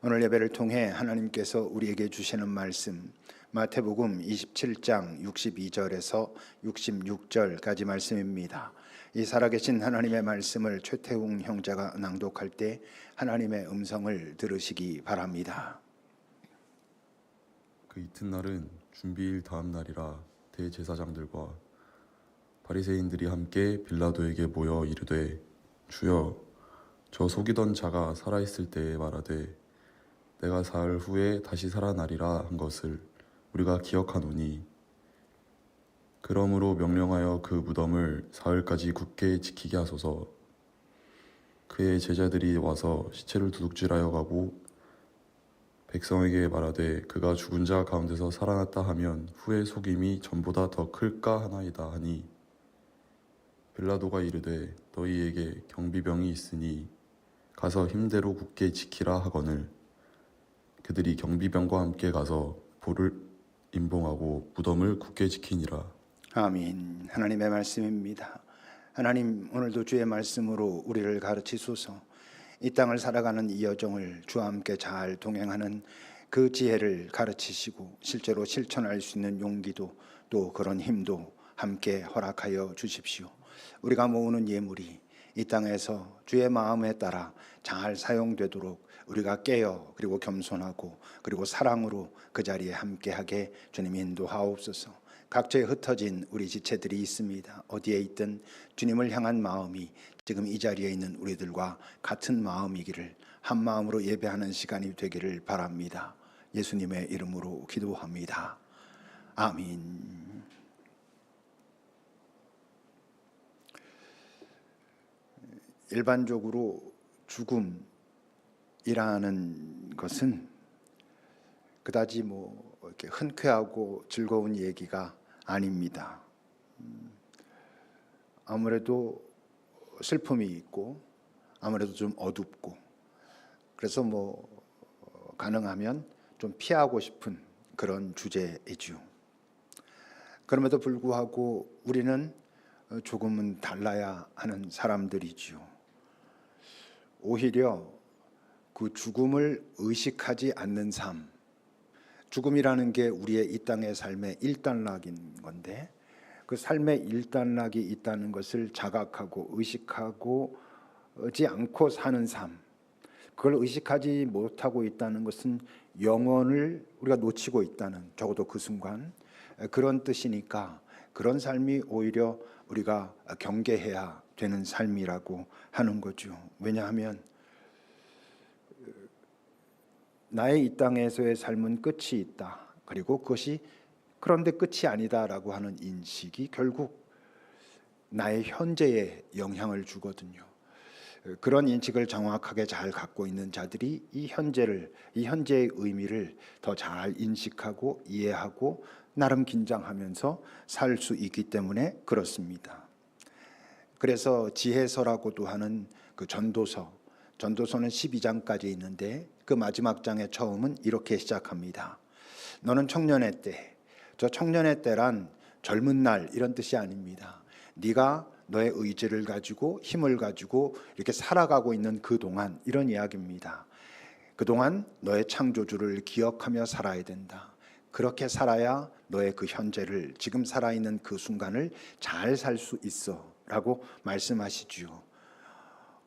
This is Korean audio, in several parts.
오늘 예배를 통해 하나님께서 우리에게 주시는 말씀, 마태복음 27장 62절에서 66절까지 말씀입니다. 이 살아계신 하나님의 말씀을 최태웅 형제가 낭독할 때 하나님의 음성을 들으시기 바랍니다. 그 이튿날은 준비일 다음 날이라 대제사장들과 바리새인들이 함께 빌라도에게 모여 이르되, 주여, 저 속이던 자가 살아있을 때에 말하되 내가 사흘 후에 다시 살아나리라 한 것을 우리가 기억하노니, 그러므로 명령하여 그 무덤을 사흘까지 굳게 지키게 하소서. 그의 제자들이 와서 시체를 도둑질하여 가고 백성에게 말하되 그가 죽은 자 가운데서 살아났다 하면 후의 속임이 전보다 더 클까 하나이다 하니, 빌라도가 이르되 너희에게 경비병이 있으니 가서 힘대로 굳게 지키라 하거늘, 그들이 경비병과 함께 가서 볼을 임봉하고 무덤을 굳게 지키니라. 아멘. 하나님의 말씀입니다. 하나님, 오늘도 주의 말씀으로 우리를 가르치소서. 이 땅을 살아가는 이 여정을 주와 함께 잘 동행하는 그 지혜를 가르치시고 실제로 실천할 수 있는 용기도 또 그런 힘도 함께 허락하여 주십시오. 우리가 모으는 예물이 이 땅에서 주의 마음에 따라 잘 사용되도록 우리가 깨어 그리고 겸손하고 그리고 사랑으로 그 자리에 함께하게 주님 인도하옵소서. 각처에 흩어진 우리 지체들이 있습니다. 어디에 있든 주님을 향한 마음이 지금 이 자리에 있는 우리들과 같은 마음이기를, 한 마음으로 예배하는 시간이 되기를 바랍니다. 예수님의 이름으로 기도합니다. 아멘. 일반적으로 죽음이라는 것은 그다지 이렇게 흔쾌하고 즐거운 얘기가 아닙니다. 아무래도 슬픔이 있고 아무래도 좀 어둡고, 그래서 가능하면 좀 피하고 싶은 그런 주제이죠. 그럼에도 불구하고 우리는 조금은 달라야 하는 사람들이지요. 오히려 그 죽음을 의식하지 않는 삶, 죽음이라는 게 우리의 이 땅의 삶의 일단락인 건데, 그 삶의 일단락이 있다는 것을 자각하고 의식하고지 않고 사는 삶, 그걸 의식하지 못하고 있다는 것은 영혼을 우리가 놓치고 있다는, 적어도 그 순간 그런 뜻이니까 그런 삶이 오히려 우리가 경계해야 되는 삶이라고 하는 거죠. 왜냐하면 나의 이 땅에서의 삶은 끝이 있다, 그리고 그것이 그런데 끝이 아니다라고 하는 인식이 결국 나의 현재에 영향을 주거든요. 그런 인식을 정확하게 잘 갖고 있는 자들이 이 현재의 의미를 더 잘 인식하고 이해하고 나름 긴장하면서 살 수 있기 때문에 그렇습니다. 그래서 지혜서라고도 하는 그 전도서는 12장까지 있는데 그 마지막 장의 처음은 이렇게 시작합니다. 너는 청년의 때, 저 청년의 때란 젊은 날 이런 뜻이 아닙니다. 네가 너의 의지를 가지고 힘을 가지고 이렇게 살아가고 있는 그동안, 이런 이야기입니다. 그동안 너의 창조주를 기억하며 살아야 된다. 그렇게 살아야 너의 그 현재를, 지금 살아있는 그 순간을 잘 살 수 있어 라고 말씀하시지요.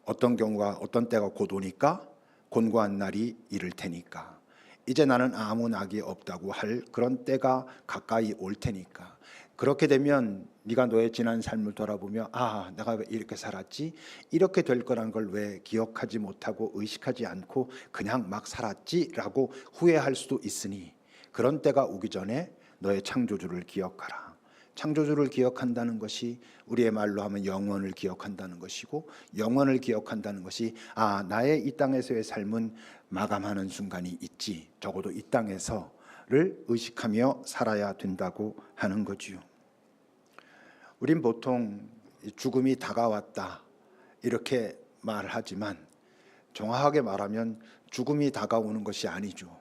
어떤 경우가, 어떤 때가 곧 오니까, 곤고한 날이 이를 테니까, 이제 나는 아무 낙이 없다고 할 그런 때가 가까이 올 테니까, 그렇게 되면 네가 너의 지난 삶을 돌아보며 내가 왜 이렇게 살았지? 이렇게 될 거란 걸 왜 기억하지 못하고 의식하지 않고 그냥 막 살았지? 라고 후회할 수도 있으니, 그런 때가 오기 전에 너의 창조주를 기억하라. 창조주를 기억한다는 것이 우리의 말로 하면 영원을 기억한다는 것이고, 영원을 기억한다는 것이 나의 이 땅에서의 삶은 마감하는 순간이 있지, 적어도 이 땅에서를 의식하며 살아야 된다고 하는 거지요. 우린 보통 죽음이 다가왔다 이렇게 말하지만, 정확하게 말하면 죽음이 다가오는 것이 아니죠.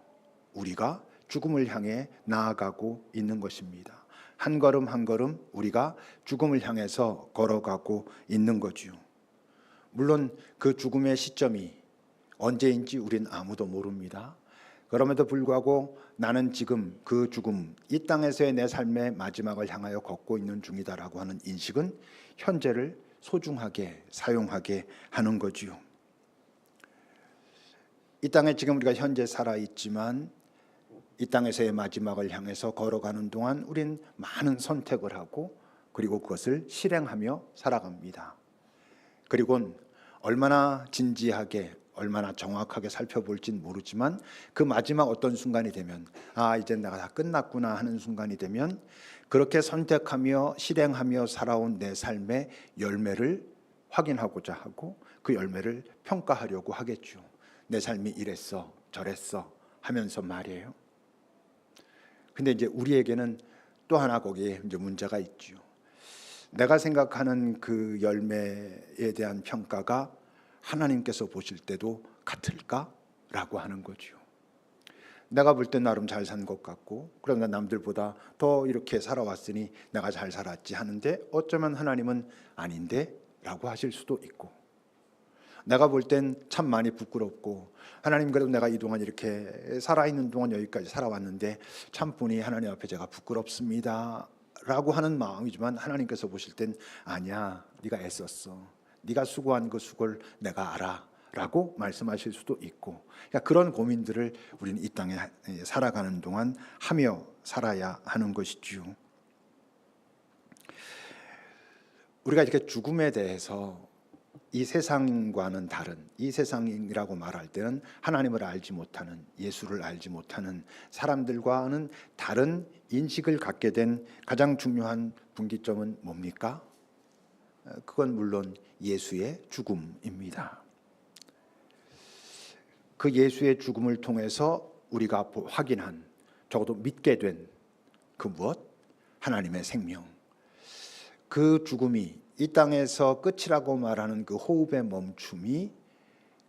우리가 죽음을 향해 나아가고 있는 것입니다. 한 걸음 한 걸음 우리가 죽음을 향해서 걸어가고 있는 거지요. 물론 그 죽음의 시점이 언제인지 우린 아무도 모릅니다. 그럼에도 불구하고 나는 지금 그 죽음, 이 땅에서의 내 삶의 마지막을 향하여 걷고 있는 중이다라고 하는 인식은 현재를 소중하게 사용하게 하는 거지요. 이 땅에 지금 우리가 현재 살아있지만 이 땅에서의 마지막을 향해서 걸어가는 동안 우린 많은 선택을 하고 그리고 그것을 실행하며 살아갑니다. 그리고는 얼마나 진지하게 얼마나 정확하게 살펴볼진 모르지만 그 마지막 어떤 순간이 되면 이제 내가 다 끝났구나 하는 순간이 되면 그렇게 선택하며 실행하며 살아온 내 삶의 열매를 확인하고자 하고 그 열매를 평가하려고 하겠죠. 내 삶이 이랬어 저랬어 하면서 말이에요. 근데 이제 우리에게는 또 하나 거기에 이제 문제가 있죠. 내가 생각하는 그 열매에 대한 평가가 하나님께서 보실 때도 같을까라고 하는 거죠. 내가 볼 때 나름 잘 산 것 같고 그러나 남들보다 더 이렇게 살아왔으니 내가 잘 살았지 하는데 어쩌면 하나님은 아닌데 라고 하실 수도 있고, 내가 볼 땐 참 많이 부끄럽고 하나님 그래도 내가 이동안 이렇게 살아있는 동안 여기까지 살아왔는데 참 보니 하나님 앞에 제가 부끄럽습니다 라고 하는 마음이지만 하나님께서 보실 땐 아니야, 네가 애썼어, 네가 수고한 그 수고를 내가 알아 라고 말씀하실 수도 있고, 그러니까 그런 고민들을 우리는 이 땅에 살아가는 동안 하며 살아야 하는 것이지요. 우리가 이렇게 죽음에 대해서 이 세상과는 다른, 이 세상이라고 말할 때는 하나님을 알지 못하는, 예수를 알지 못하는 사람들과는 다른 인식을 갖게 된 가장 중요한 분기점은 뭡니까? 그건 물론 예수의 죽음입니다. 그 예수의 죽음을 통해서 우리가 확인한, 적어도 믿게 된 그 무엇? 하나님의 생명. 그 죽음이 이 땅에서 끝이라고 말하는 그 호흡의 멈춤이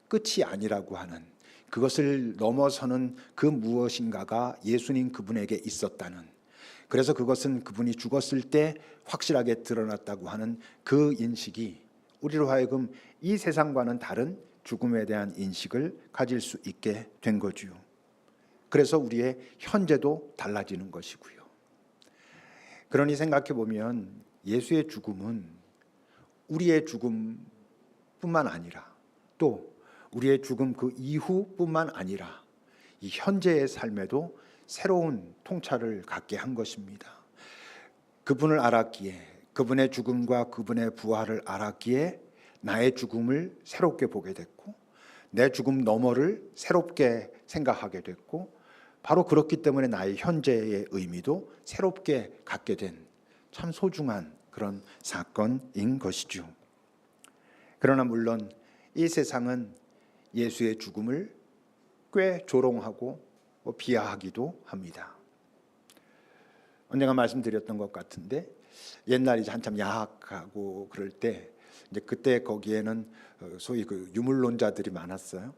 끝이 아니라고 하는, 그것을 넘어서는 그 무엇인가가 예수님 그분에게 있었다는, 그래서 그것은 그분이 죽었을 때 확실하게 드러났다고 하는 그 인식이 우리로 하여금 이 세상과는 다른 죽음에 대한 인식을 가질 수 있게 된 거지요. 그래서 우리의 현재도 달라지는 것이고요. 그러니 생각해 보면 예수의 죽음은 우리의 죽음뿐만 아니라 또 우리의 죽음 그 이후뿐만 아니라 이 현재의 삶에도 새로운 통찰을 갖게 한 것입니다. 그분을 알았기에, 그분의 죽음과 그분의 부활을 알았기에 나의 죽음을 새롭게 보게 됐고 내 죽음 너머를 새롭게 생각하게 됐고, 바로 그렇기 때문에 나의 현재의 의미도 새롭게 갖게 된 참 소중한 그런 사건인 것이죠. 그러나 물론 이 세상은 예수의 죽음을 꽤 조롱하고 비하하기도 합니다. 언젠가 말씀드렸던 것 같은데, 옛날에 한참 야학하고 그럴 때 이제 그때 거기에는 소위 그 유물론자들이 많았어요.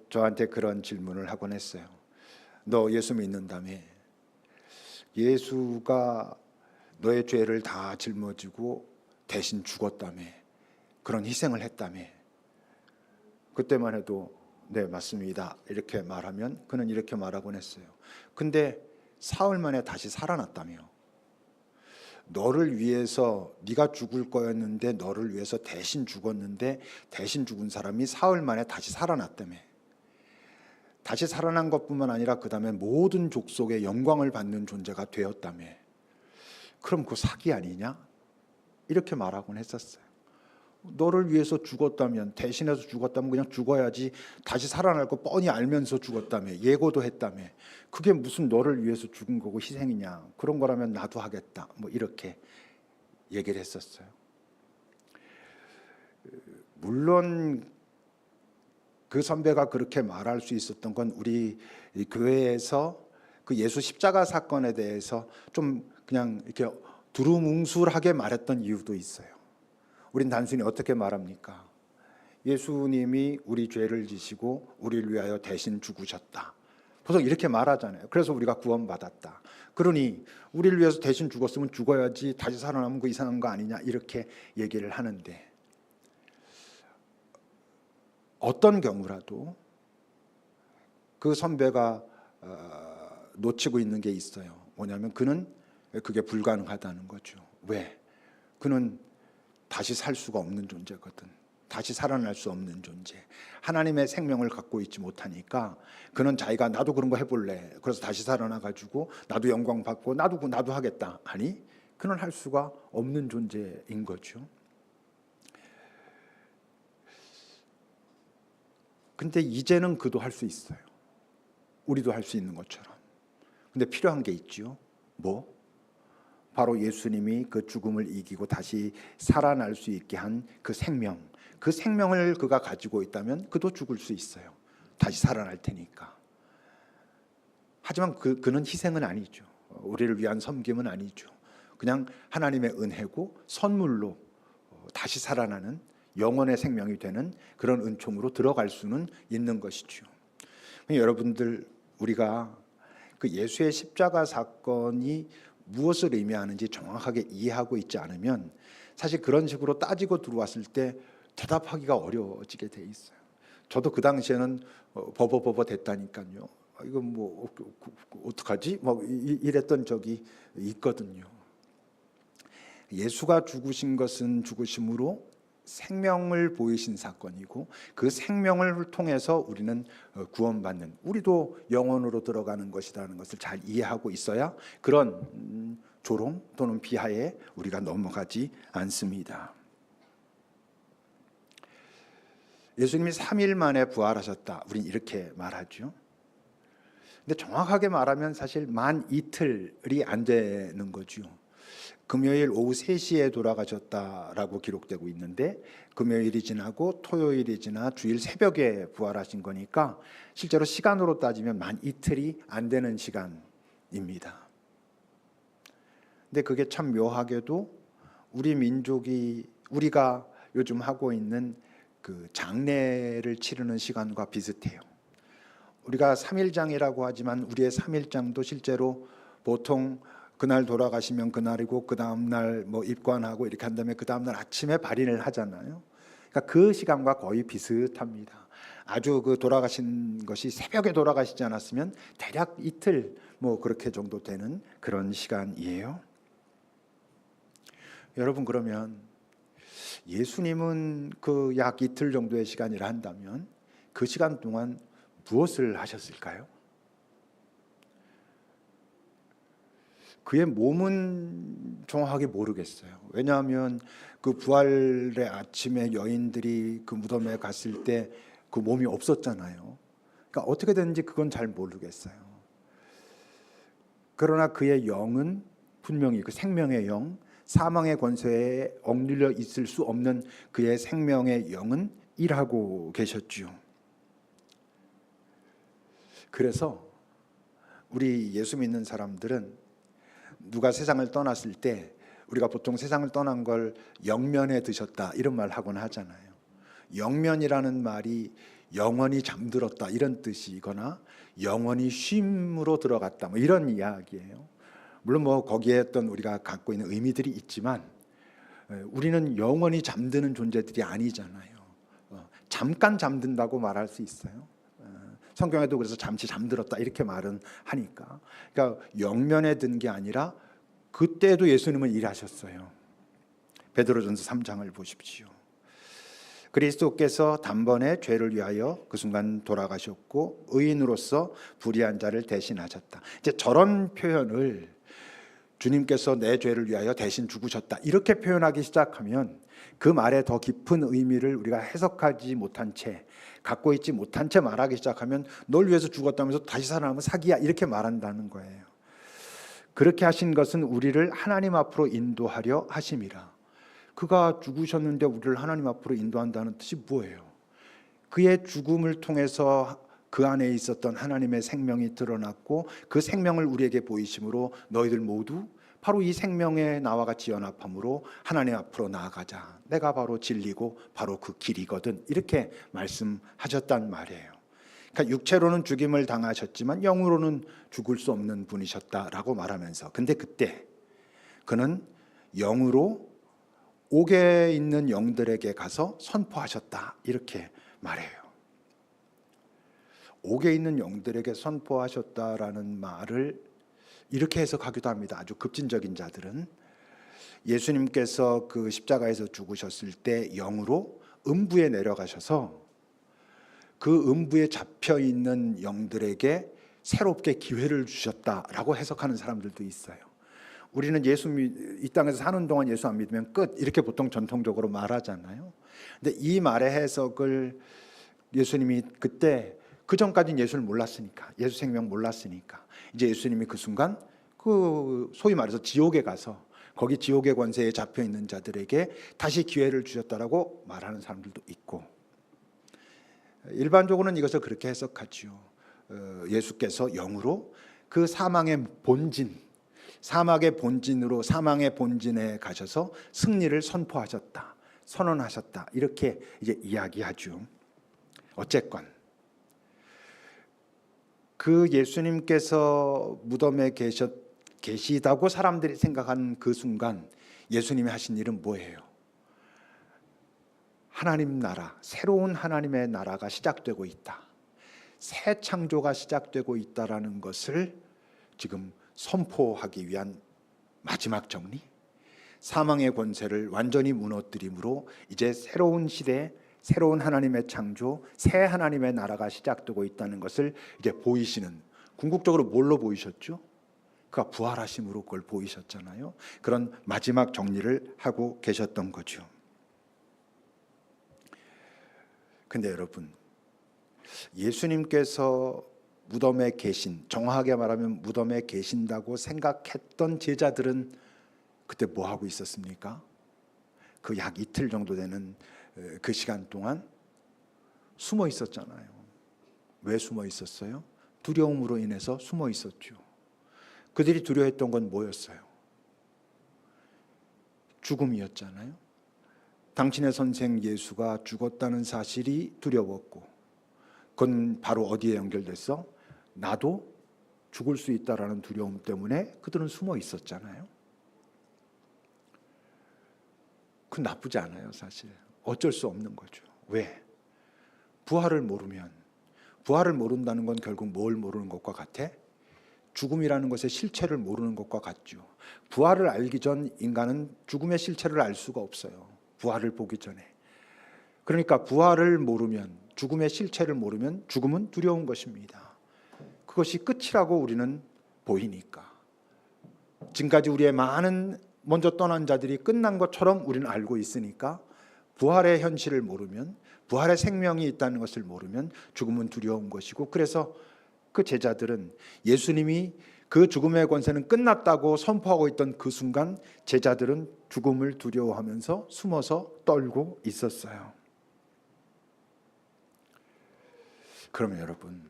저한테 그런 질문을 하곤 했어요. 너 예수 믿는다며? 예수가 너의 죄를 다 짊어지고 대신 죽었다며? 그런 희생을 했다며? 그때만 해도 네 맞습니다 이렇게 말하면 그는 이렇게 말하곤 했어요. 근데 사흘 만에 다시 살아났다며? 너를 위해서, 네가 죽을 거였는데 너를 위해서 대신 죽었는데 대신 죽은 사람이 사흘 만에 다시 살아났다며? 다시 살아난 것뿐만 아니라 그 다음에 모든 족속의 영광을 받는 존재가 되었다며? 그럼 그거 사기 아니냐? 이렇게 말하곤 했었어요. 너를 위해서 죽었다면, 대신해서 죽었다면 그냥 죽어야지, 다시 살아날 거 뻔히 알면서 죽었다며, 예고도 했다며, 그게 무슨 너를 위해서 죽은 거고 희생이냐? 그런 거라면 나도 하겠다, 뭐 이렇게 얘기를 했었어요. 물론 그 선배가 그렇게 말할 수 있었던 건 우리 교회에서 그 예수 십자가 사건에 대해서 좀 그냥 이렇게 두루뭉술하게 말했던 이유도 있어요. 우린 단순히 어떻게 말합니까? 예수님이 우리 죄를 지시고 우리를 위하여 대신 죽으셨다, 보통 이렇게 말하잖아요. 그래서 우리가 구원받았다. 그러니 우리를 위해서 대신 죽었으면 죽어야지, 다시 살아나면 그 이상한 거 아니냐, 이렇게 얘기를 하는데, 어떤 경우라도 그 선배가 놓치고 있는 게 있어요. 뭐냐면 그는 그게 불가능하다는 거죠. 왜? 그는 다시 살 수가 없는 존재거든. 다시 살아날 수 없는 존재. 하나님의 생명을 갖고 있지 못하니까 그는 자기가 나도 그런 거 해볼래. 그래서 다시 살아나가지고 나도 영광 받고 나도 하겠다. 아니, 그는 할 수가 없는 존재인 거죠. 근데 이제는 그도 할 수 있어요. 우리도 할 수 있는 것처럼. 근데 필요한 게 있죠. 뭐? 바로 예수님이 그 죽음을 이기고 다시 살아날 수 있게 한 그 생명. 그 생명을 그가 가지고 있다면 그도 죽을 수 있어요. 다시 살아날 테니까. 하지만 그는 희생은 아니죠. 우리를 위한 섬김은 아니죠. 그냥 하나님의 은혜고 선물로 다시 살아나는 영원의 생명이 되는 그런 은총으로 들어갈 수는 있는 것이죠. 여러분들, 우리가 그 예수의 십자가 사건이 무엇을 의미하는지 정확하게 이해하고 있지 않으면 사실 그런 식으로 따지고 들어왔을 때 대답하기가 어려워지게 돼 있어요. 저도 그 당시에는 버버버버 됐다니까요. 이거 뭐 어떡하지? 뭐 이랬던 적이 있거든요. 예수가 죽으신 것은 죽으심으로 생명을 보이신 사건이고 그 생명을 통해서 우리는 구원받는, 우리도 영원으로 들어가는 것이라는 것을 잘 이해하고 있어야 그런 조롱 또는 비하에 우리가 넘어가지 않습니다. 예수님이 3일 만에 부활하셨다. 우린 이렇게 말하죠. 근데 정확하게 말하면 사실 만 이틀이 안 되는 거죠. 금요일 오후 3시에 돌아가셨다라고 기록되고 있는데 금요일이 지나고 토요일이 지나 주일 새벽에 부활하신 거니까 실제로 시간으로 따지면 만 이틀이 안 되는 시간입니다. 근데 그게 참 묘하게도 우리 민족이 우리가 요즘 하고 있는 그 장례를 치르는 시간과 비슷해요. 우리가 3일장이라고 하지만 우리의 3일장도 실제로 보통 그날 돌아가시면 그날이고 그 다음 날 뭐 입관하고 이렇게 한 다음에 그 다음 날 아침에 발인을 하잖아요. 그러니까 그 시간과 거의 비슷합니다. 아주 그 돌아가신 것이 새벽에 돌아가시지 않았으면 대략 이틀 뭐 그렇게 정도 되는 그런 시간이에요. 여러분, 그러면 예수님은 그 약 이틀 정도의 시간이라 한다면 그 시간 동안 무엇을 하셨을까요? 그의 몸은 정확하게 모르겠어요. 왜냐하면 그 부활의 아침에 여인들이 그 무덤에 갔을 때 그 몸이 없었잖아요. 그러니까 어떻게 됐는지 그건 잘 모르겠어요. 그러나 그의 영은 분명히 그 생명의 영, 사망의 권세에 억눌려 있을 수 없는 그의 생명의 영은 일하고 계셨지요. 그래서 우리 예수 믿는 사람들은 누가 세상을 떠났을 때 우리가 보통 세상을 떠난 걸 영면에 드셨다 이런 말 하곤 하잖아요. 영면이라는 말이 영원히 잠들었다 이런 뜻이거나 영원히 쉼으로 들어갔다 뭐 이런 이야기예요. 물론 뭐 거기에 어떤 우리가 갖고 있는 의미들이 있지만 우리는 영원히 잠드는 존재들이 아니잖아요. 잠깐 잠든다고 말할 수 있어요. 성경에도 그래서 잠시 잠들었다 이렇게 말은 하니까, 그러니까 영면에 든 게 아니라 그때도 예수님은 일하셨어요. 베드로전서 3장을 보십시오. 그리스도께서 단번에 죄를 위하여 그 순간 돌아가셨고 의인으로서 불의한 자를 대신하셨다. 이제 저런 표현을 주님께서 내 죄를 위하여 대신 죽으셨다 이렇게 표현하기 시작하면 그 말에 더 깊은 의미를 우리가 해석하지 못한 채, 갖고 있지 못한 채 말하기 시작하면 널 위해서 죽었다면서 다시 살아나면 사기야 이렇게 말한다는 거예요. 그렇게 하신 것은 우리를 하나님 앞으로 인도하려 하심이라. 그가 죽으셨는데 우리를 하나님 앞으로 인도한다는 뜻이 뭐예요? 그의 죽음을 통해서 그 안에 있었던 하나님의 생명이 드러났고 그 생명을 우리에게 보이심으로 너희들 모두 바로 이 생명의 나와 같이 연합함으로 하나님 앞으로 나아가자. 내가 바로 진리고 바로 그 길이거든. 이렇게 말씀하셨단 말이에요. 그러니까 육체로는 죽임을 당하셨지만 영으로는 죽을 수 없는 분이셨다라고 말하면서, 근데 그때 그는 영으로 옥에 있는 영들에게 가서 선포하셨다 이렇게 말해요. 옥에 있는 영들에게 선포하셨다라는 말을 이렇게 해석하기도 합니다. 아주 급진적인 자들은 예수님께서 그 십자가에서 죽으셨을 때 영으로 음부에 내려가셔서 그 음부에 잡혀 있는 영들에게 새롭게 기회를 주셨다라고 해석하는 사람들도 있어요. 우리는 이 땅에서 사는 동안 예수 안 믿으면 끝, 이렇게 보통 전통적으로 말하잖아요. 근데 이 말의 해석을 예수님이 그때, 그 전까지는 예수를 몰랐으니까, 예수 생명 몰랐으니까, 이제 예수님이 그 순간 그 소위 말해서 지옥에 가서 거기 지옥의 권세에 잡혀 있는 자들에게 다시 기회를 주셨다라고 말하는 사람들도 있고, 일반적으로는 이것을 그렇게 해석하지요. 예수께서 영으로 그 사망의 본진, 사막의 본진으로, 사망의 본진에 가셔서 승리를 선포하셨다, 선언하셨다, 이렇게 이제 이야기하죠. 어쨌건 그 예수님께서 무덤에 계시다고 사람들이 생각하는 그 순간 예수님이 하신 일은 뭐예요? 하나님 나라, 새로운 하나님의 나라가 시작되고 있다, 새 창조가 시작되고 있다라는 것을 지금 선포하기 위한 마지막 정리, 사망의 권세를 완전히 무너뜨림으로 이제 새로운 시대, 새로운 하나님의 창조, 새 하나님의 나라가 시작되고 있다는 것을 이제 보이시는, 궁극적으로 뭘로 보이셨죠? 그가 부활하심으로 그걸 보이셨잖아요. 그런 마지막 정리를 하고 계셨던 거죠. 근데 여러분, 예수님께서 무덤에 계신, 정확하게 말하면 무덤에 계신다고 생각했던 제자들은 그때 뭐 하고 있었습니까? 그 약 이틀 정도 되는 그 시간 동안 숨어 있었잖아요. 왜 숨어 있었어요? 두려움으로 인해서 숨어 있었죠. 그들이 두려워했던 건 뭐였어요? 죽음이었잖아요. 당신의 선생 예수가 죽었다는 사실이 두려웠고, 그건 바로 어디에 연결됐어? 나도 죽을 수 있다라는 두려움 때문에 그들은 숨어 있었잖아요. 그건 나쁘지 않아요, 사실. 어쩔 수 없는 거죠. 왜? 부활을 모른다는 건 결국 뭘 모르는 것과 같아? 죽음이라는 것의 실체를 모르는 것과 같죠. 부활을 알기 전 인간은 죽음의 실체를 알 수가 없어요. 부활을 보기 전에. 그러니까 부활을 모르면, 죽음의 실체를 모르면 죽음은 두려운 것입니다. 그것이 끝이라고 우리는 보이니까. 지금까지 우리의 많은 먼저 떠난 자들이 끝난 것처럼 우리는 알고 있으니까, 부활의 현실을 모르면, 부활의 생명이 있다는 것을 모르면 죽음은 두려운 것이고, 그래서 그 제자들은 예수님이 그 죽음의 권세는 끝났다고 선포하고 있던 그 순간 제자들은 죽음을 두려워하면서 숨어서 떨고 있었어요. 그러면 여러분,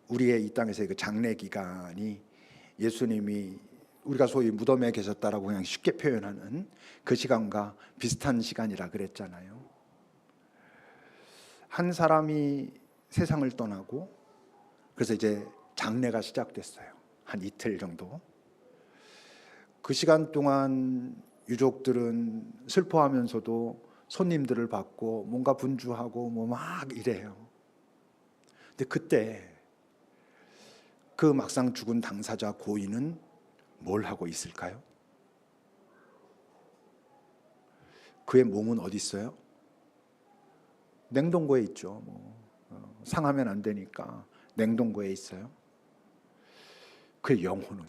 우리의 이 땅에서의 그 장례 기간이 예수님이 우리가 소위 무덤에 계셨다라고 그냥 쉽게 표현하는 그 시간과 비슷한 시간이라 그랬잖아요. 한 사람이 세상을 떠나고, 그래서 이제 장례가 시작됐어요. 한 이틀 정도. 그 시간 동안 유족들은 슬퍼하면서도 손님들을 받고 뭔가 분주하고 뭐 막 이래요. 근데 그때 그 막상 죽은 당사자 고인은 뭘 하고 있을까요? 그의 몸은 어디 있어요? 냉동고에 있죠. 상하면 안 되니까 냉동고에 있어요. 그의 영혼은,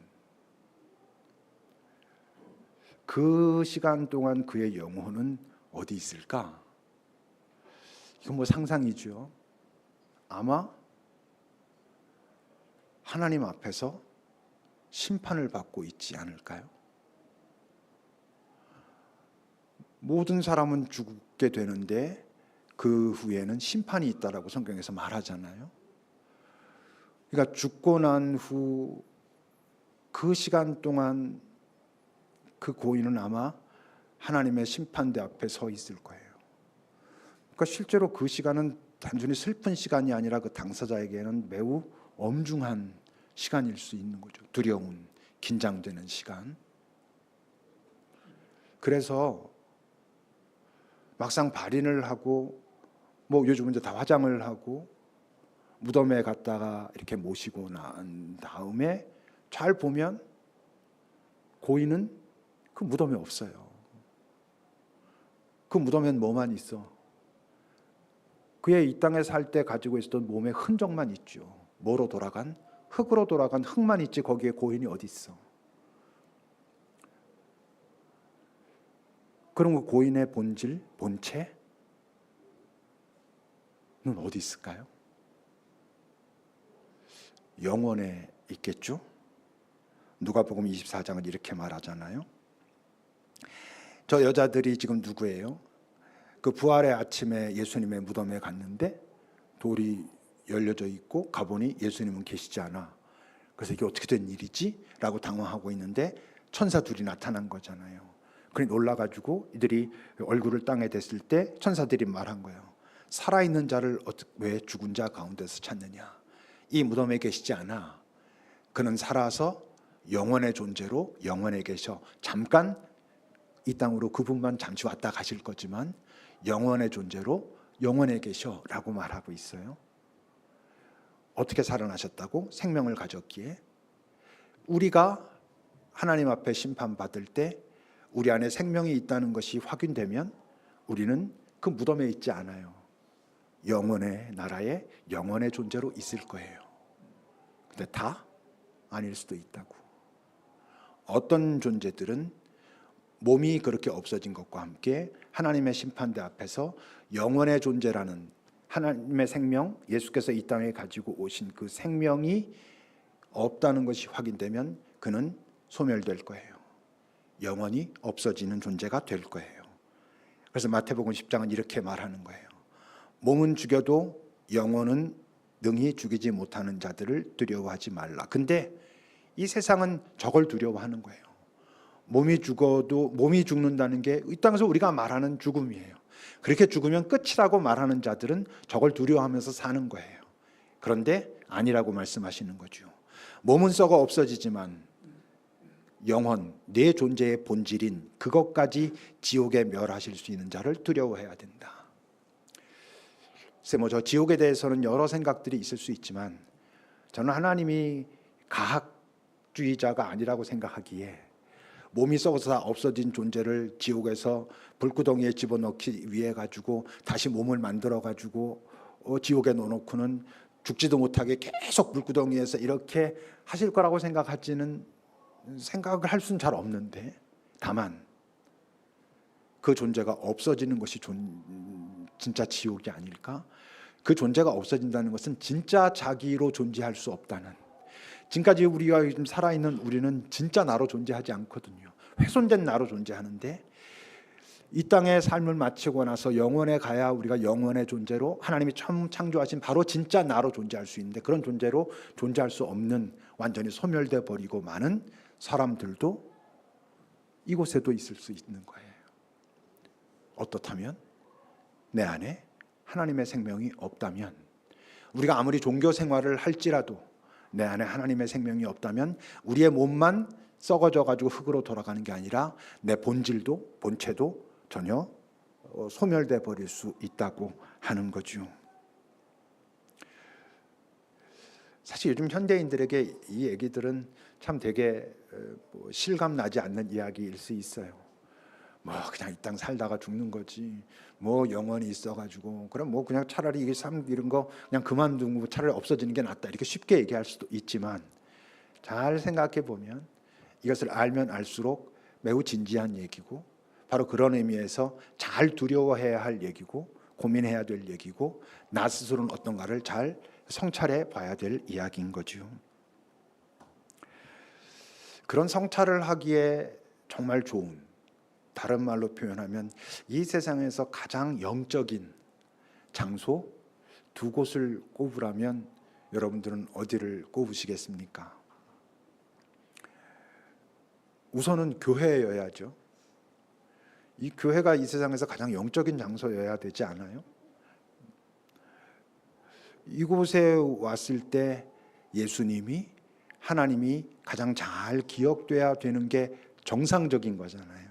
그 시간 동안 그의 영혼은 어디 있을까? 이건 뭐 상상이죠. 아마 하나님 앞에서 심판을 받고 있지 않을까요? 모든 사람은 죽게 되는데 그 후에는 심판이 있다라고 성경에서 말하잖아요. 그러니까 죽고 난 후 그 시간 동안 그 고인은 아마 하나님의 심판대 앞에 서 있을 거예요. 그러니까 실제로 그 시간은 단순히 슬픈 시간이 아니라 그 당사자에게는 매우 엄중한 시간일 수 있는 거죠. 두려운, 긴장되는 시간. 그래서 막상 발인을 하고 뭐 요즘은 이제 다 화장을 하고 무덤에 갔다가 이렇게 모시고 난 다음에 잘 보면 고인은 그 무덤에 없어요. 그 무덤엔 뭐만 있어? 그의 이 땅에 살 때 가지고 있었던 몸의 흔적만 있죠. 뭐로 돌아간? 흙으로 돌아간 흙만 있지 거기에 고인이 어디 있어? 그럼 그 고인의 본질, 본체는 어디 있을까요? 영원에 있겠죠? 누가복음 24장은 이렇게 말하잖아요. 저 여자들이 지금 누구예요? 그 부활의 아침에 예수님의 무덤에 갔는데 돌이 열려져 있고 가보니 예수님은 계시지 않아. 그래서 이게 어떻게 된 일이지? 라고 당황하고 있는데 천사 둘이 나타난 거잖아요. 그래 놀라가지고 이들이 얼굴을 땅에 댔을 때 천사들이 말한 거예요. 살아있는 자를 왜 죽은 자 가운데서 찾느냐? 이 무덤에 계시지 않아. 그는 살아서 영원의 존재로 영원에 계셔. 잠깐 이 땅으로 그분만 잠시 왔다 가실 거지만 영원의 존재로 영원에 계셔 라고 말하고 있어요. 어떻게 살아나셨다고? 생명을 가졌기에. 우리가 하나님 앞에 심판받을 때 우리 안에 생명이 있다는 것이 확인되면 우리는 그 무덤에 있지 않아요. 영원의 나라에 영원의 존재로 있을 거예요. 근데 다 아닐 수도 있다고. 어떤 존재들은 몸이 그렇게 없어진 것과 함께 하나님의 심판대 앞에서 영원의 존재라는 하나님의 생명, 예수께서 이 땅에 가지고 오신 그 생명이 없다는 것이 확인되면 그는 소멸될 거예요. 영원히 없어지는 존재가 될 거예요. 그래서 마태복음 10장은 이렇게 말하는 거예요. 몸은 죽여도 영혼은 능히 죽이지 못하는 자들을 두려워하지 말라. 근데 이 세상은 저걸 두려워하는 거예요. 몸이 죽는다는 게 이 땅에서 우리가 말하는 죽음이에요. 그렇게 죽으면 끝이라고 말하는 자들은 저걸 두려워하면서 사는 거예요. 그런데 아니라고 말씀하시는 거죠. 몸은 썩어 없어지지만 영혼, 내 존재의 본질인 그것까지 지옥에 멸하실 수 있는 자를 두려워해야 된다. 글쎄 저 지옥에 대해서는 여러 생각들이 있을 수 있지만 저는 하나님이 가학주의자가 아니라고 생각하기에 몸이 썩어서 다 없어진 존재를 지옥에서 불구덩이에 집어넣기 위해 가지고 다시 몸을 만들어 가지고 지옥에 넣어놓고는 죽지도 못하게 계속 불구덩이에서 이렇게 하실 거라고 생각을 할 수는 잘 없는데, 다만 그 존재가 없어지는 것이 진짜 지옥이 아닐까? 그 존재가 없어진다는 것은 진짜 자기로 존재할 수 없다는, 지금까지 우리가 요즘 살아있는 우리는 진짜 나로 존재하지 않거든요. 훼손된 나로 존재하는데 이 땅의 삶을 마치고 나서 영원에 가야 우리가 영원의 존재로 하나님이 처음 창조하신 바로 진짜 나로 존재할 수 있는데, 그런 존재로 존재할 수 없는 완전히 소멸돼 버리고 많은 사람들도 이곳에도 있을 수 있는 거예요. 어떻다면 내 안에 하나님의 생명이 없다면, 우리가 아무리 종교 생활을 할지라도 내 안에 하나님의 생명이 없다면 우리의 몸만 썩어져 가지고 흙으로 돌아가는 게 아니라 내 본질도 본체도 전혀 소멸돼 버릴 수 있다고 하는 거죠. 사실 요즘 현대인들에게 이 얘기들은 참 되게 실감 나지 않는 이야기일 수 있어요. 그냥 이 땅 살다가 죽는 거지, 영원히 있어가지고 그럼 그냥 차라리 이게 삶 이런 거 그냥 그만두고 차라리 없어지는 게 낫다, 이렇게 쉽게 얘기할 수도 있지만 잘 생각해 보면 이것을 알면 알수록 매우 진지한 얘기고, 바로 그런 의미에서 잘 두려워해야 할 얘기고 고민해야 될 얘기고, 나 스스로는 어떤가를 잘 성찰해 봐야 될 이야기인 거죠. 그런 성찰을 하기에 정말 좋은, 다른 말로 표현하면 이 세상에서 가장 영적인 장소 두 곳을 꼽으라면 여러분들은 어디를 꼽으시겠습니까? 우선은 교회여야죠. 이 교회가 이 세상에서 가장 영적인 장소여야 되지 않아요? 이곳에 왔을 때 예수님이, 하나님이 가장 잘 기억돼야 되는 게 정상적인 거잖아요.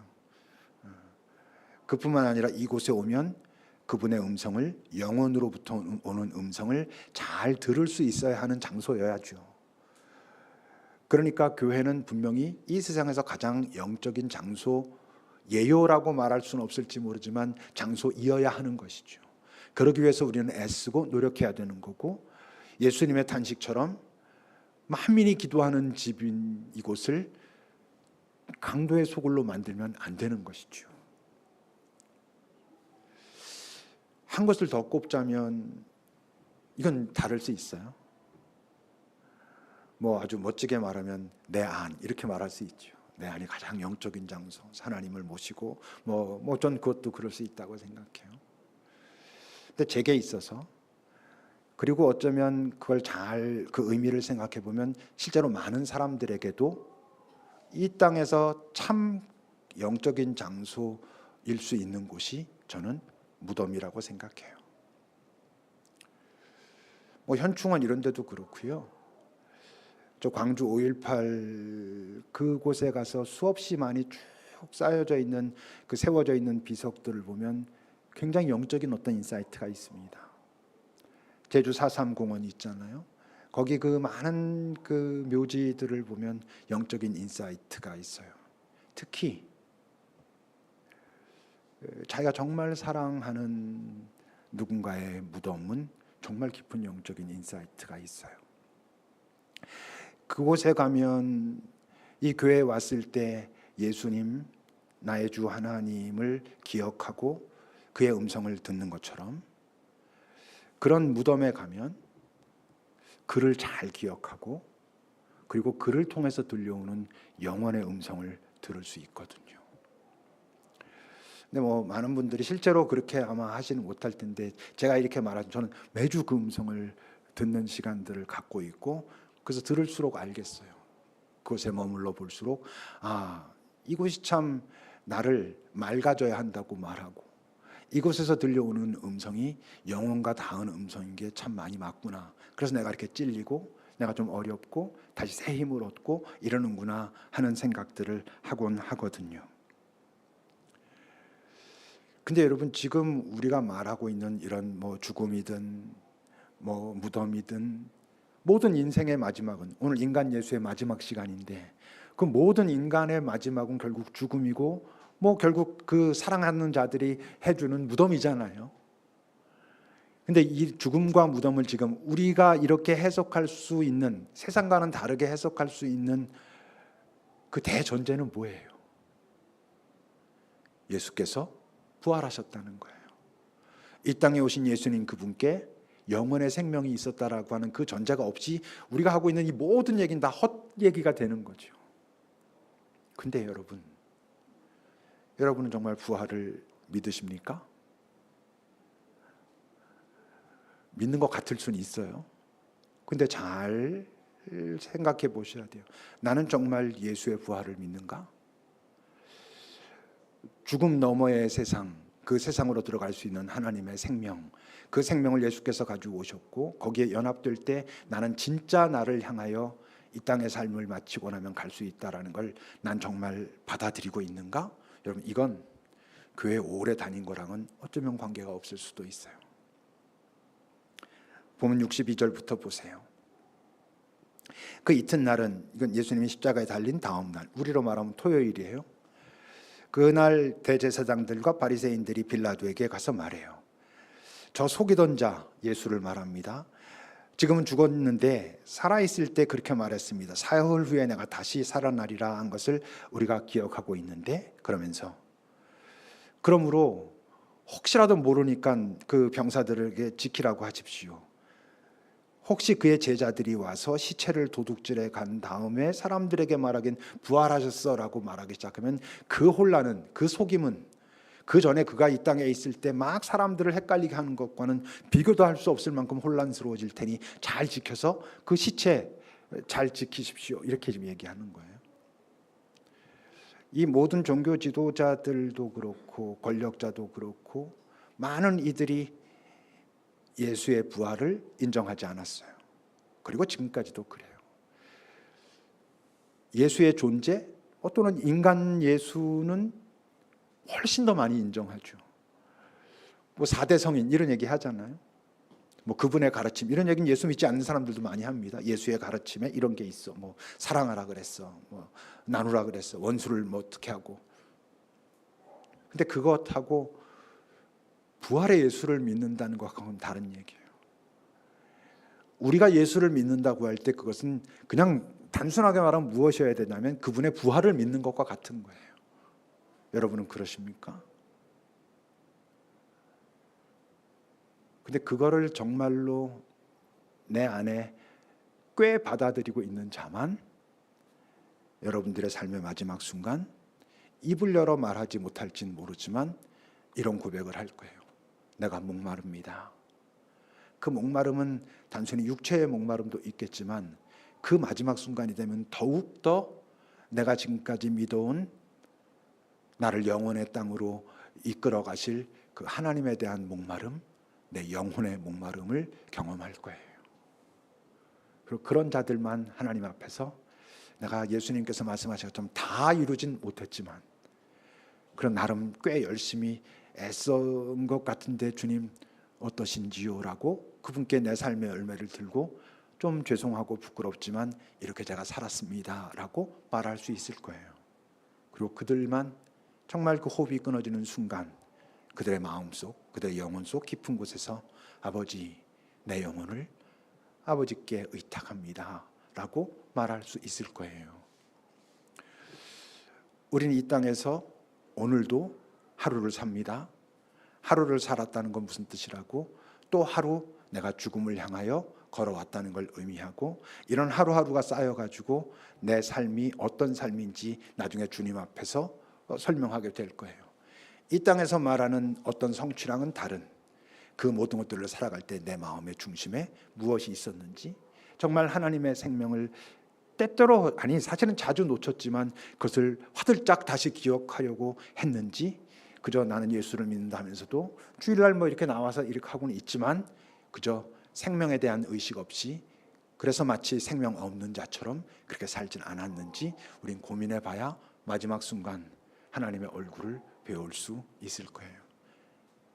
그뿐만 아니라 이곳에 오면 그분의 음성을, 영혼으로부터 오는 음성을 잘 들을 수 있어야 하는 장소여야죠. 그러니까 교회는 분명히 이 세상에서 가장 영적인 장소, 예요라고 말할 수는 없을지 모르지만 장소이어야 하는 것이죠. 그러기 위해서 우리는 애쓰고 노력해야 되는 거고, 예수님의 탄식처럼 만민이 기도하는 집인 이곳을 강도의 소굴로 만들면 안 되는 것이죠. 한 것을 더 꼽자면 이건 다를 수 있어요. 뭐 아주 멋지게 말하면 내 안, 이렇게 말할 수 있죠. 내 안이 가장 영적인 장소, 하나님을 모시고 전 그것도 그럴 수 있다고 생각해요. 근데 제게 있어서, 그리고 어쩌면 그걸 잘 그 의미를 생각해 보면 실제로 많은 사람들에게도 이 땅에서 참 영적인 장소일 수 있는 곳이 저는 무덤이라고 생각해요. 뭐 현충원 이런 데도 그렇고요. 저 광주 5.18 그곳에 가서 수없이 많이 쭉 쌓여져 있는 그 세워져 있는 비석들을 보면 굉장히 영적인 어떤 인사이트가 있습니다. 제주 4.3 공원 있잖아요. 거기 그 많은 그 묘지들을 보면 영적인 인사이트가 있어요. 특히 자기가 정말 사랑하는 누군가의 무덤은 정말 깊은 영적인 인사이트가 있어요. 그곳에 가면 이 교회에 왔을 때 예수님, 나의 주 하나님을 기억하고 그의 음성을 듣는 것처럼, 그런 무덤에 가면 그를 잘 기억하고 그리고 그를 통해서 들려오는 영원의 음성을 들을 수 있거든요. 근데 뭐 많은 분들이 실제로 그렇게 아마 하지는 못할 텐데, 제가 이렇게 말하면 저는 매주 그 음성을 듣는 시간들을 갖고 있고, 그래서 들을수록 알겠어요. 그곳에 머물러 볼수록 이곳이 참 나를 맑아져야 한다고 말하고, 이곳에서 들려오는 음성이 영혼과 닿은 음성인 게 참 많이 맞구나. 그래서 내가 이렇게 찔리고 내가 좀 어렵고 다시 새 힘을 얻고 이러는구나 하는 생각들을 하곤 하거든요. 근데 여러분, 지금 우리가 말하고 있는 이런 뭐 죽음이든 뭐 무덤이든 모든 인생의 마지막은, 오늘 인간 예수의 마지막 시간인데, 그 모든 인간의 마지막은 결국 죽음이고 뭐 결국 그 사랑하는 자들이 해주는 무덤이잖아요. 근데 이 죽음과 무덤을 지금 우리가 이렇게 해석할 수 있는, 세상과는 다르게 해석할 수 있는 그 대전제는 뭐예요? 예수께서 부활하셨다는 거예요. 이 땅에 오신 예수님, 그분께 영원의 생명이 있었다라고 하는 그 전제가 없이 우리가 하고 있는 이 모든 얘기는 다 헛얘기가 되는 거죠. 근데 여러분은 정말 부활을 믿으십니까? 믿는 것 같을 수는 있어요. 근데 잘 생각해 보셔야 돼요. 나는 정말 예수의 부활을 믿는가? 죽음 너머의 세상, 그 세상으로 들어갈 수 있는 하나님의 생명, 그 생명을 예수께서 가지고 오셨고, 거기에 연합될 때 나는 진짜 나를 향하여 이 땅의 삶을 마치고 나면 갈 수 있다라는 걸 난 정말 받아들이고 있는가? 여러분, 이건 교회 오래 다닌 거랑은 어쩌면 관계가 없을 수도 있어요. 보면 62절부터 보세요. 그 이튿날은, 이건 예수님이 십자가에 달린 다음 날, 우리로 말하면 토요일이에요. 그날 대제사장들과 바리새인들이 빌라도에게 가서 말해요. 저 속이던 자 예수를 말합니다. 지금은 죽었는데 살아있을 때 그렇게 말했습니다. 사흘 후에 내가 다시 살아나리라 한 것을 우리가 기억하고 있는데, 그러면서 그러므로 혹시라도 모르니까 그 병사들에게 지키라고 하십시오. 혹시 그의 제자들이 와서 시체를 도둑질해 간 다음에 사람들에게 말하긴 부활하셨어라고 말하기 시작하면 그 혼란은, 그 속임은 그 전에 그가 이 땅에 있을 때 막 사람들을 헷갈리게 하는 것과는 비교도 할 수 없을 만큼 혼란스러워질 테니 잘 지켜서 그 시체 잘 지키십시오, 이렇게 지금 얘기하는 거예요. 이 모든 종교 지도자들도 그렇고 권력자도 그렇고 많은 이들이 예수의 부활을 인정하지 않았어요. 그리고 지금까지도 그래요. 예수의 존재, 또는 인간 예수는 훨씬 더 많이 인정하죠. 뭐 4대 성인 이런 얘기 하잖아요. 뭐 그분의 가르침 이런 얘기는 예수 믿지 않는 사람들도 많이 합니다. 예수의 가르침에 이런 게 있어. 뭐 사랑하라 그랬어. 뭐 나누라 그랬어. 원수를 뭐 어떻게 하고. 근데 그것하고 부활의 예수를 믿는다는 것하고는 다른 얘기예요. 우리가 예수를 믿는다고 할 때 그것은 그냥 단순하게 말하면 무엇이어야 되냐면 그분의 부활을 믿는 것과 같은 거예요. 여러분은 그러십니까? 근데 그거를 정말로 내 안에 꽤 받아들이고 있는 자만 여러분들의 삶의 마지막 순간 입을 열어 말하지 못할진 모르지만 이런 고백을 할 거예요. 내가 목마릅니다. 그 목마름은 단순히 육체의 목마름도 있겠지만 그 마지막 순간이 되면 더욱더 내가 지금까지 믿어온 나를 영원의 땅으로 이끌어 가실 그 하나님에 대한 목마름, 내 영혼의 목마름을 경험할 거예요. 그리고 그런 자들만 하나님 앞에서 내가 예수님께서 말씀하신 것처럼 다 이루진 못했지만 그런 나름 꽤 열심히 애쓴 것 같은데 주님 어떠신지요? 라고 그분께 내 삶의 열매를 들고 좀 죄송하고 부끄럽지만 이렇게 제가 살았습니다 라고 말할 수 있을 거예요. 그리고 그들만 정말 그 호흡이 끊어지는 순간 그들의 마음속, 그들의 영혼 속 깊은 곳에서 아버지, 내 영혼을 아버지께 의탁합니다 라고 말할 수 있을 거예요. 우리는 이 땅에서 오늘도 하루를 삽니다. 하루를 살았다는 건 무슨 뜻이라고? 또 하루 내가 죽음을 향하여 걸어왔다는 걸 의미하고 이런 하루하루가 쌓여가지고 내 삶이 어떤 삶인지 나중에 주님 앞에서 설명하게 될 거예요. 이 땅에서 말하는 어떤 성취랑은 다른 그 모든 것들을 살아갈 때 내 마음의 중심에 무엇이 있었는지 정말 하나님의 생명을 때때로 아니 사실은 자주 놓쳤지만 그것을 화들짝 다시 기억하려고 했는지 그저 나는 예수를 믿는다 하면서도 주일날 뭐 이렇게 나와서 이렇게 하고는 있지만 그저 생명에 대한 의식 없이 그래서 마치 생명 없는 자처럼 그렇게 살진 않았는지 우린 고민해 봐야 마지막 순간 하나님의 얼굴을 배울 수 있을 거예요.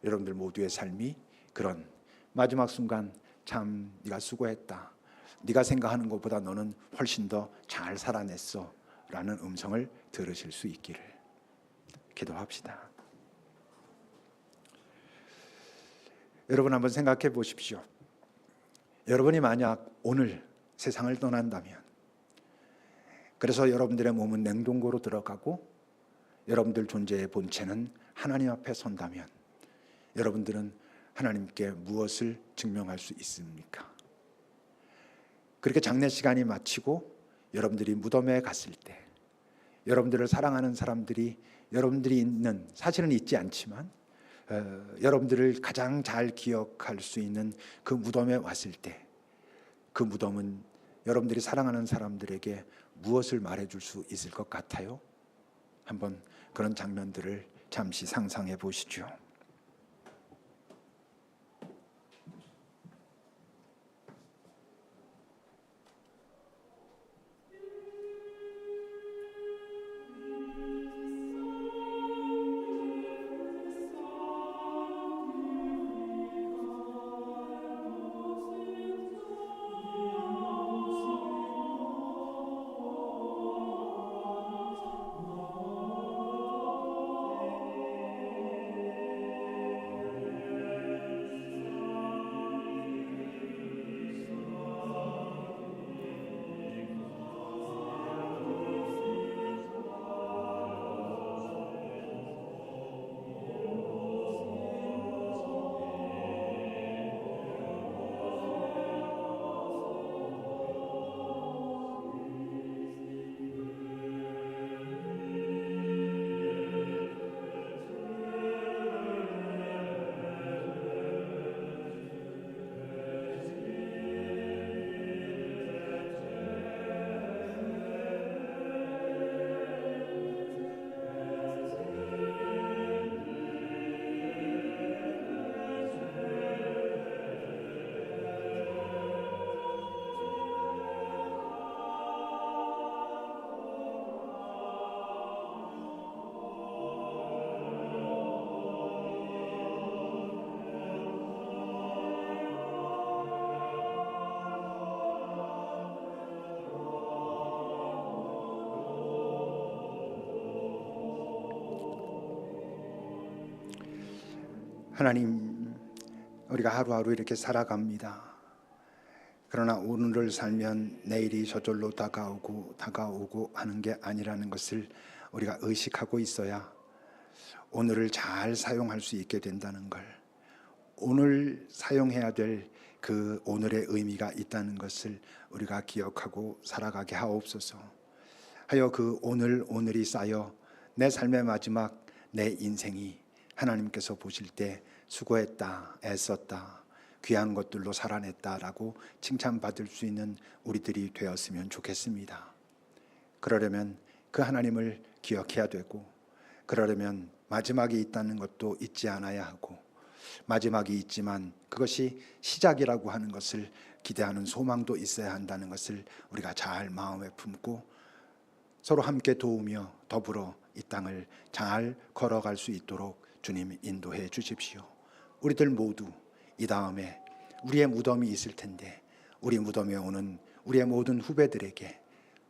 여러분들 모두의 삶이 그런 마지막 순간 참 네가 수고했다. 네가 생각하는 것보다 너는 훨씬 더 잘 살아냈어 라는 음성을 들으실 수 있기를 기도합시다. 여러분 한번 생각해 보십시오. 여러분이 만약 오늘 세상을 떠난다면 그래서 여러분들의 몸은 냉동고로 들어가고 여러분들 존재의 본체는 하나님 앞에 선다면 여러분들은 하나님께 무엇을 증명할 수 있습니까? 그렇게 장례시간이 마치고 여러분들이 무덤에 갔을 때 여러분들을 사랑하는 사람들이 여러분들이 있는 사실은 있지 않지만 여러분들을 가장 잘 기억할 수 있는 그 무덤에 왔을 때 그 무덤은 여러분들이 사랑하는 사람들에게 무엇을 말해줄 수 있을 것 같아요? 한번 그런 장면들을 잠시 상상해 보시죠. 하나님, 우리가 하루하루 이렇게 살아갑니다. 그러나 오늘을 살면 내일이 저절로 다가오고 하는 게 아니라는 것을 우리가 의식하고 있어야 오늘을 잘 사용할 수 있게 된다는 걸, 오늘 사용해야 될 그 오늘의 의미가 있다는 것을 우리가 기억하고 살아가게 하옵소서. 하여 그 오늘이 쌓여 내 삶의 마지막 내 인생이 하나님께서 보실 때 수고했다, 애썼다, 귀한 것들로 살아냈다라고 칭찬받을 수 있는 우리들이 되었으면 좋겠습니다. 그러려면 그 하나님을 기억해야 되고, 그러려면 마지막이 있다는 것도 잊지 않아야 하고, 마지막이 있지만 그것이 시작이라고 하는 것을 기대하는 소망도 있어야 한다는 것을 우리가 잘 마음에 품고 서로 함께 도우며 더불어 이 땅을 잘 걸어갈 수 있도록 주님 인도해 주십시오. 우리들 모두 이 다음에 우리의 무덤이 있을 텐데 우리 무덤에 오는 우리의 모든 후배들에게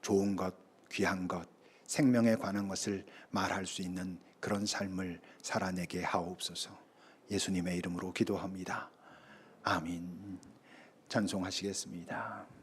좋은 것, 귀한 것, 생명에 관한 것을 말할 수 있는 그런 삶을 살아내게 하옵소서. 예수님의 이름으로 기도합니다. 아멘. 찬송하시겠습니다.